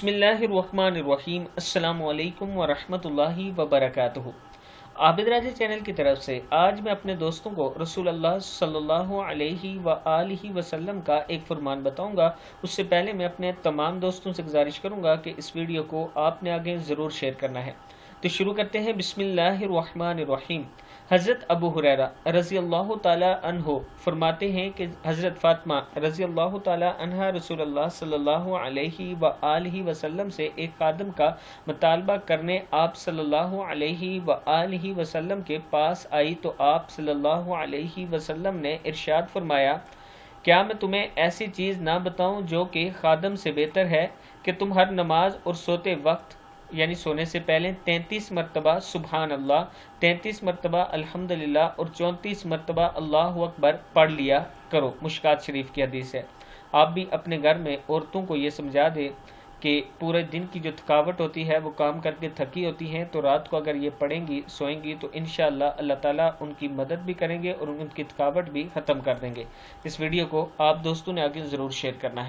बिस्मिल्लाहिर्रहमानिर्रहीम। अस्सलामु अलैकुम वरहमतुल्लाहि वबरकातुहू। आबिद राजा चैनल की तरफ से आज मैं अपने दोस्तों को रसूल अल्लाह सल्लल्लाहु अलैहि वआलिहि वसल्लम का एक फरमान बताऊंगा। उससे पहले मैं अपने तमाम दोस्तों से गुजारिश करूंगा कि इस वीडियो को आपने आगे ज़रूर शेयर करना है। तो शुरू करते हैं। बिस्मिल्लाहिर्रहमानिर्रहीम। हज़रत अबू हुरैरा रज़ी अल्लाह ताला अन्हो फरमाते हैं कि हज़रत फ़ातिमा रज़ी अल्लाह ताला अन्हा रसूलुल्लाह सल्लल्लाहु अलैहि वआलिहि वसल्लम से एक खादिम का मुतालबा करने आप सल्लल्लाहु अलैहि वआलिहि वसल्लम के पास आई तो आप सल्लल्लाहु अलैहि वसल्लम ने इरशाद फरमाया, क्या मैं तुम्हें ऐसी चीज़ ना बताऊं जो कि खादम से बेहतर है कि तुम हर नमाज और सोते वक्त यानी सोने से पहले 33 मरतबा सुबहान अल्लाह, 33 मरतबा अल्हम्दुलिल्लाह और 34 मरतबा अल्लाहु अकबर पढ़ लिया करो। मुश्कात शरीफ की हदीस है। आप भी अपने घर में औरतों को ये समझा दें कि पूरे दिन की जो थकावट होती है वो काम करके थकी होती हैं, तो रात को अगर ये पढ़ेंगी सोएंगी तो इंशाअल्लाह अल्लाह ताला उनकी मदद भी करेंगे और उनकी थकावट भी ख़त्म कर देंगे। इस वीडियो को आप दोस्तों ने आगे ज़रूर शेयर करना है।